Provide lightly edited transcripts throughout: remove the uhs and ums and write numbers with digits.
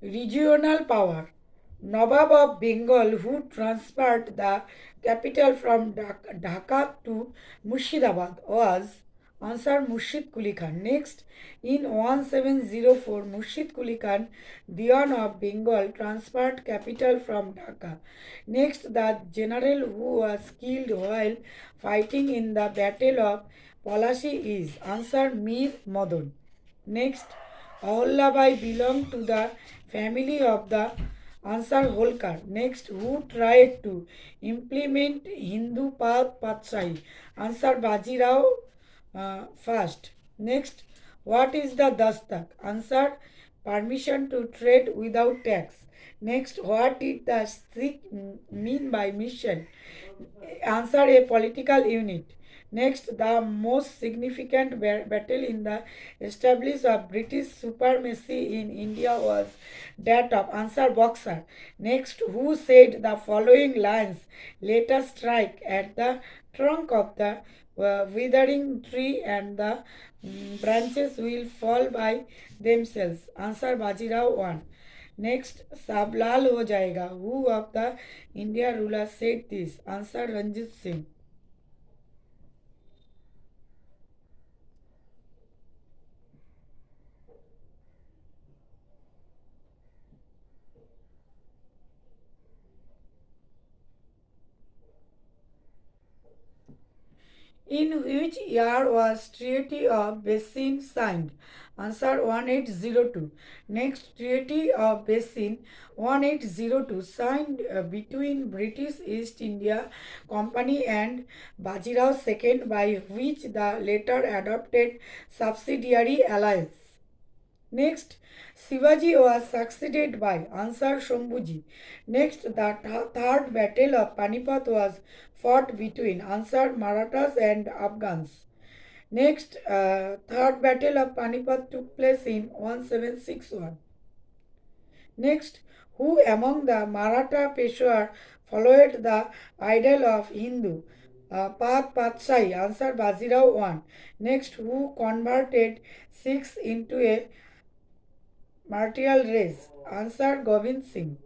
Regional power. Nawab of Bengal, who transferred the capital from Dhaka to Murshidabad, was Ansar Murshid Quli Khan. Next, in 1704, Murshid Quli Khan, Diwan of Bengal, transferred capital from Dhaka. Next, the general who was killed while fighting in the Battle of Palashi is Ansar Mir Madan. Next, Ahulyabai belonged to the family of the Ansar Holkar. Next, who tried to implement Hindu Patshahi? Ansar Bajirao first. Next, what is the Dastak? Answer, permission to trade without tax. Next, what did the Sikh mean by mission? Answer, a political unit. Next, the most significant battle in the establishment of British supremacy in India was that of Ansar Boxer. Next, who said the following lines, let us strike at the trunk of the withering tree and the branches will fall by themselves. Answer, Bajirao 1. Next, सब लाल हो जाएगा. Who of the India ruler said this? Answer, Ranjit Singh. In which year was Treaty of Basin signed? Answer, 1802. Next, Treaty of Basin 1802 signed between British East India Company and Bajirao II, by which the latter adopted subsidiary alliance. Next, Shivaji was succeeded by Ansar Shambhuji. Next, the third battle of Panipat was fought between Ansar Marathas and Afghans. Next, third battle of Panipat took place in 1761. Next, who among the Maratha Peshwar followed the idol of Hindu Patshahi? Answer, Bajirao 1. Next, who converted Sikhs into a martial race? Answer, Govind Singh.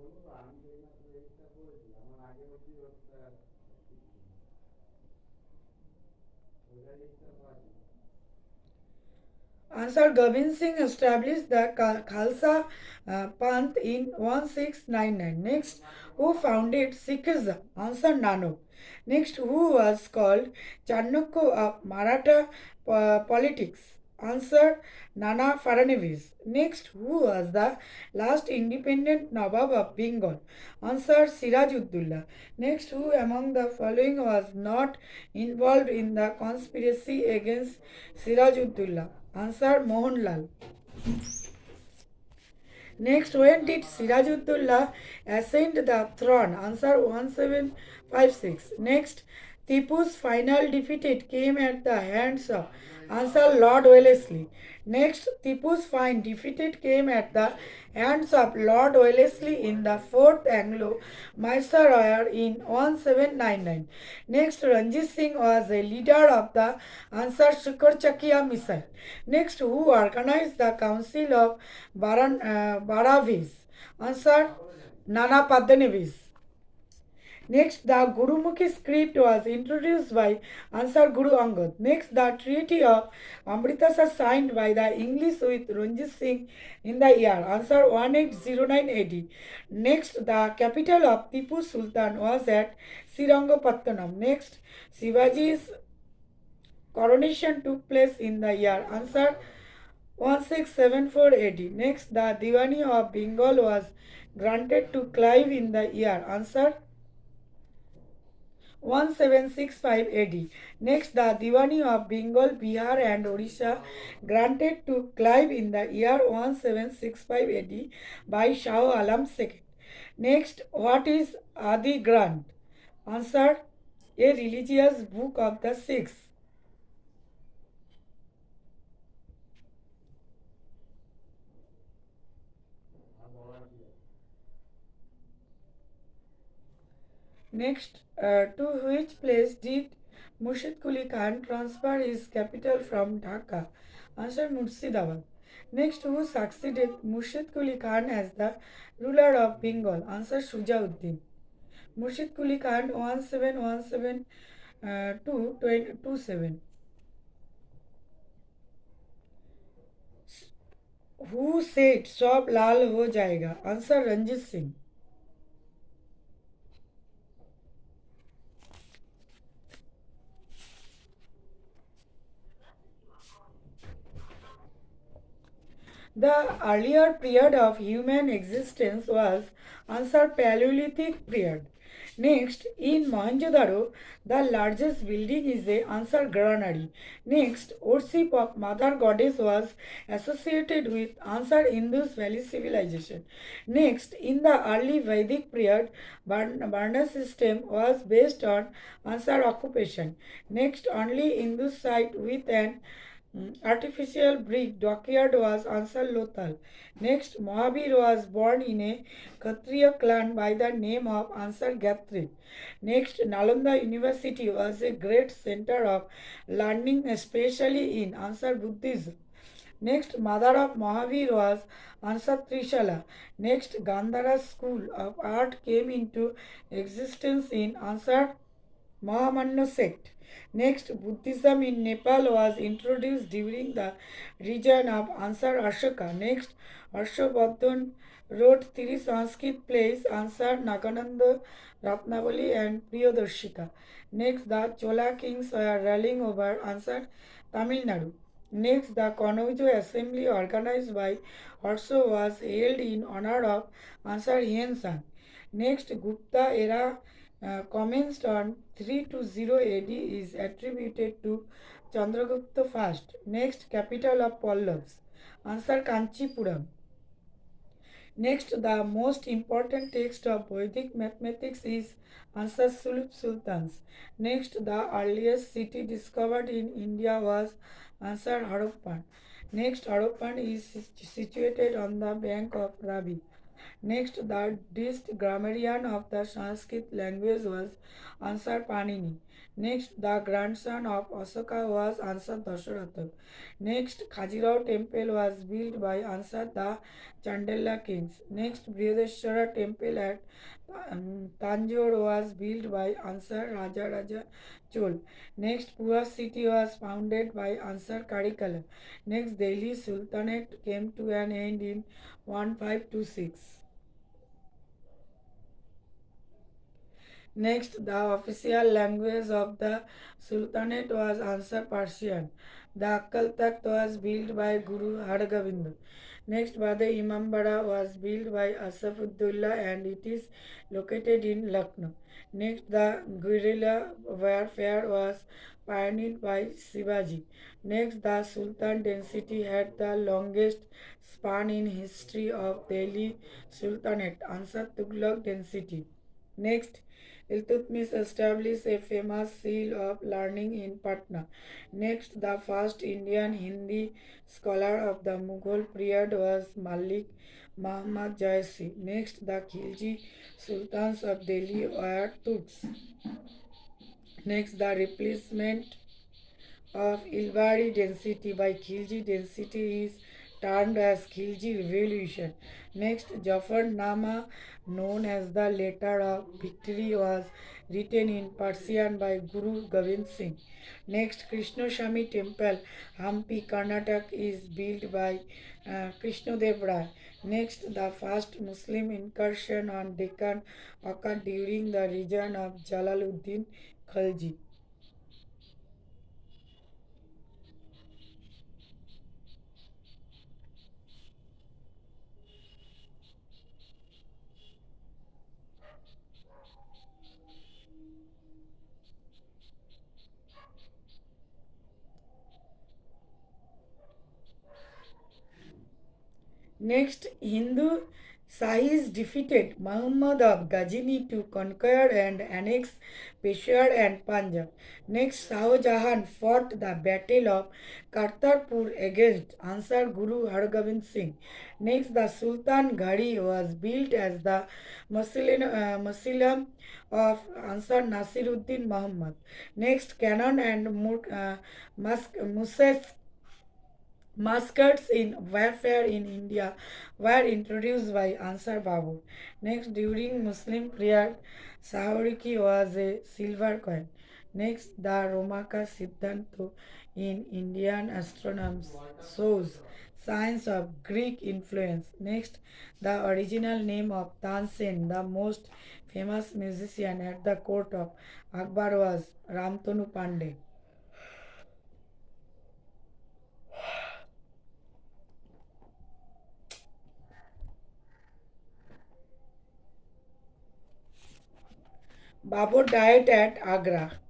Answer, Gobind Singh established the Khalsa Panth in 1699. Next, who founded Sikhism? Answer, Nanak. Next, who was called Chanakya of Maratha politics? Answer, Nana Fadnavis. Next, who was the last independent Nawab of Bengal? Answer, Sirajuddaulah. Next, who among the following was not involved in the conspiracy against Sirajuddaulah? Answer, Mohanlal. Next, when did Sirajuddaulah ascend the throne? Answer, 1756. Next, Tipu's final defeat came at the hands of, answer, Lord Wellesley. Next, Tipu's final defeat came at the hands of Lord Wellesley in the Fourth Anglo-Mysore War in 1799. Next, Ranjit Singh was a leader of the Ansar Shukar Chakia mission. Next, who organized the Council of Baravis? Answer, Nana Padnavis. Next, the Gurumukhi script was introduced by Ansar Guru Angad. Next, the Treaty of Amritasar signed by the English with Ranjit Singh in the year. Answer, 1809 AD. Next, the capital of Tipu Sultan was at Srirangapatnam. Next, Shivaji's coronation took place in the year. Answer, 1674 AD. Next, the Diwani of Bengal was granted to Clive in the year. Answer, 1765 AD. Next, the Diwani of Bengal, Bihar and Odisha granted to Clive in the year 1765 AD by Shah Alam II. Next, what is Adi Granth? Answer, a religious book of the Sikhs. Next, to which place did Murshid Quli Khan transfer his capital from Dhaka? Answer, Murshidabad. Next, who succeeded Murshid Quli Khan as the ruler of Bengal? Answer Shujauddin. Murshid Quli Khan 1717 to 27. Who said सब लाल हो जाएगा? Answer Ranjit Singh. The earlier period of human existence was answer Paleolithic period. Next, in Mohenjo-daro, the largest building is a answer granary. Next, worship of Mother Goddess was associated with answer Indus Valley civilization. Next, in the early Vedic period, Varna system was based on answer occupation. Next, only Indus site with an artificial brick dockyard was Ansar Lothal. Next, Mahabir was born in a Kshatriya clan by the name of Ansar Gatri. Next, Nalanda University was a great center of learning, especially in Ansar Buddhism. Next, mother of Mahavir was Ansar Trishala. Next, Gandhara School of Art came into existence in Ansar Mahamanna sect. Next, Buddhism in Nepal was introduced during the region of Ansar Ashoka. Next, Harshavardhan wrote three Sanskrit plays, Ansar Nagananda, Ratnavali, and Priyadarshika. Next, the Chola kings were rallying over Ansar Tamil Nadu. Next, the Kanauj assembly organized by Harsha was held in honor of Ansar Hien Next, Gupta era commenced on 320 AD is attributed to Chandragupta I. Next, capital of Pallavas. Answer Kanchipuram. Next, the most important text of Vedic mathematics is Answer Sulp Sultans. Next, the earliest city discovered in India was Answer Harappan. Next, Harappan is situated on the bank of Ravi. Next, the distinct grammarian of the Sanskrit language was Ansar Panini. Next, the grandson of Asoka was Ansar Dasharatha. Next, Khajuraho temple was built by Ansar the Chandela kings. Next, Brihadeshwara temple at Tanjore was built by Ansar Raja Raja Chol. Next, Pua city was founded by Ansar Karikala. Next, Delhi Sultanate came to an end in 1526. Next, the official language of the Sultanate was Ansar Persian. The Akal Takht was built by Guru Hargobind. Next, Bade Imambara was built by Asafuddullah and it is located in Lucknow. Next, the guerrilla warfare was pioneered by Shivaji. Next, the Sultan dynasty had the longest span in history of Delhi Sultanate, Ansar Tughlaq dynasty. Next, Iltutmish established a famous seal of learning in Patna. Next, the first Indian Hindi scholar of the Mughal period was Malik Muhammad Jaisi. Next, the Khilji Sultans of Delhi were Turks. Next, the replacement of Ilbari density by Khilji density is termed as Khilji revolution. Next, Jafarnama, known as the letter of victory, was written in Persian by Guru Gobind Singh. Next, Krishna Shami temple, Hampi, Karnataka, is built by Krishnadev Rai. Next, the first Muslim incursion on Deccan occurred during the reign of Jalaluddin Khalji. Next, Hindu Sahis defeated Muhammad of Ghazni to conquer and annex Peshawar and Punjab. Next, Shah Jahan fought the Battle of Kartarpur against Ansar Guru Hargobind Singh. Next, the Sultan Ghari was built as the Mausoleum of Ansar Nasiruddin Muhammad. Next, cannon and mosques Muskets in warfare in India were introduced by Ansar Babu. Next, during Muslim period, Sahariki was a silver coin. Next, the Romaka Siddhanto in Indian astronomy shows signs of Greek influence. Next, the original name of Tansen, the most famous musician at the court of Akbar, was Ramtanu Pandey. Babur died at Agra.